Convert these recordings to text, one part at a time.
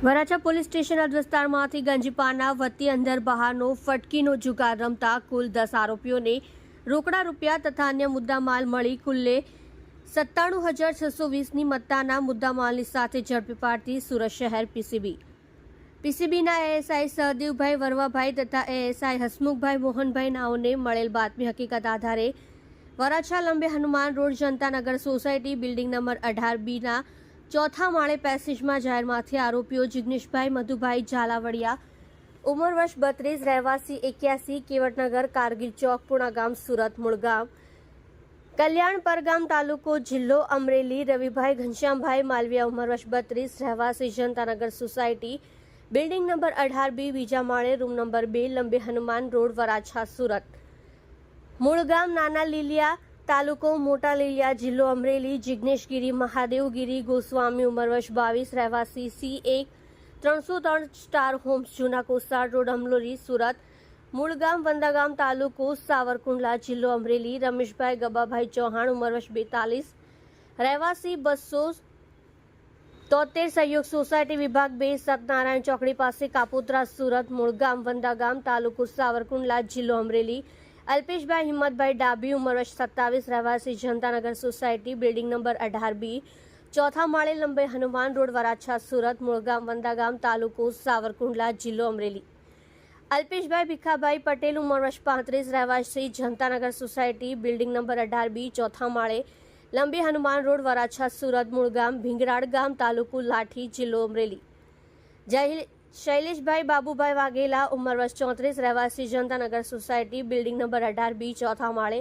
Varachha police station હદ વિસ્તારમાંથી ગંજીપાના વતી અંદર બહારનો ફટકીનો જુગાર રમતા કુલ 10 આરોપીઓને રોકડા રૂપિયા તથા અન્ય મુદ્દામાલ મળી કુલ્લે 97,620ની મત્તાના મુદ્દામાલની સાથે ઝડપી પાડતી સુરત શહેર પીસીબીના એએસઆઈ સહદેવભાઈ વરવાભાઈ તથા એએસઆઈ હસમુખભાઈ મોહનભાઈ નાઓને મળેલ બાતમી હકીકત આધારે Varachha Lambe Hanuman road Janatanagar society building number 18B ના ચોથા માળે પેસેજમાં જાહેરમાંથી આરોપીઓ જિગ્નેશભાઈ મધુભાઈ ઝાલાવડિયા ઉંમર વર્ષ 32 રહેવાસી 81 કેવટનગર કારગિલ ચોક પુણા ગામ સુરત મૂળ ગામ કલ્યાણ પરગામ તાલુકો જિલ્લો અમરેલી રવિભાઈ ઘનશ્યામભાઈ માલવિયા ઉંમર વર્ષ 32 રહેવાસી Janatanagar society building number 18B બીજા માળે room number 2 લંબે Hanuman road Varachha Surat મૂળ ગામ નાના લીલિયા તાલુકો મોટા લીલિયા જિલ્લો અમરેલી જિગ્નેશગીરી મહાદેવગીરી ગોસ્વામી ઉંમર વર્ષ 22 રહેવાસી C1 303 સ્ટાર હોમ્સ જૂના કોસાડ રોડ અમલોલી સુરત મૂળ ગામ વંદાગામ તાલુકો સાવરકુંડલા જિલ્લો અમરેલી રમેશભાઈ ગબાભાઈ ચૌહાણ ઉંમર વર્ષ 42 રહેવાસી 273 સહયોગ સોસાયટી વિભાગ 2 સત્યનારાયણ ચોકડી પાસે કાપોદ્રા સુરત મૂળ ગામ વંદાગામ તાલુકો સાવરકુંડલા જિલ્લો અમરેલી અલ્પેશભાઈ હિંમતભાઈ ડાબી ઉંમર વર્ષ 27 રહેવાસી Janatanagar society building number 18B ચોથા માળે લંબે હનુમાન રોડ વરાછા સુરત મૂળ ગામ વંદાગામ તાલુકો સાવરકુંડલા જિલ્લો અમરેલી અલ્પેશભાઈ ભીખાભાઈ પટેલ ઉંમર વર્ષ 35 રહેવાસી Janatanagar society building number 18B ચોથા માળે લંબે હનુમાન રોડ વરાછા સુરત મૂળ ગામ ભીંગરાડ ગામ તાલુકો લાઠી જિલ્લો અમરેલી શૈલેષભાઈ બાબુભાઈ વાઘેલા ઉંમર વર્ષ 34 રહેવાસી Janatanagar society building number 18B ચોથા માળે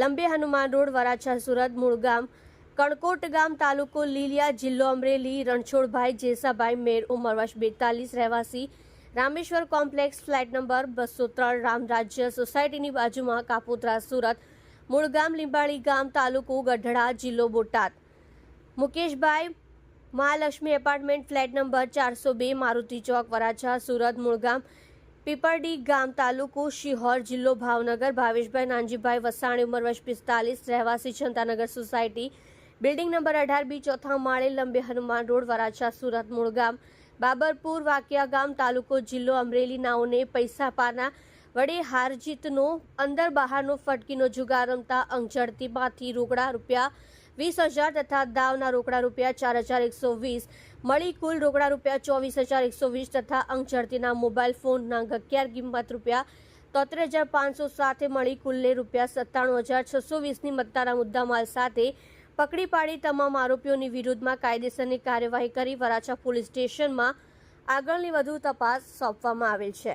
લંબે હનુમાન રોડ વરાછા સુરત મૂળ ગામ કણકોટ ગામ તાલુકો લીલિયા જિલ્લો અમરેલી રણછોડભાઈ જેસાભાઈ મેર ઉંમર વર્ષ 42 રહેવાસી Rameshwar complex flat number 203 Ram Rajya સોસાયટીની બાજુમાં કાપોદ્રા સુરત મૂળ ગામ લીંબાળી ગામ તાલુકો ગઢડા જિલ્લો Botad Mukeshbhai Mahalakshmi apartment flat number 402 Maruti Chowk Varachha Surat મૂળ ગામ પીપરડી ગામ તાલુકો શિહોર જિલ્લો ભાવનગર ભાવેશભાઈ નાનજીભાઈ વસાણી ઉંમર વર્ષ 45 રહેવાસી Janatanagar society building number 18B ચોથા માળે લંબે હનુમાન રોડ વરાછા સુરત મૂળ ગામ બાબરપુર વાકિયા ગામ તાલુકો જિલ્લો અમરેલી નાઓને પૈસા પાના વડે હાર જીતનો અંદર બહારનો ફટકીનો જુગાર રમતા અંક ઝડતીમાંથી રોકડા રૂપિયા 20,000 તથા દાવના રોકડા રૂપિયા 4,120 મળી કુલ રોકડા રૂપિયા 24,120 તથા અંક ઝડતીના મોબાઈલ ફોન નંગ 11 કિંમત રૂપિયા 73,500 સાથે મળી કુલ્લે રૂપિયા 97,620ની મત્તાના મુદ્દામાલ સાથે પકડી પાડી તમામ આરોપીઓની વિરુદ્ધમાં કાયદેસરની કાર્યવાહી કરી વરાછા પોલીસ સ્ટેશનમાં આગળની વધુ તપાસ સોંપવામાં આવેલ છે।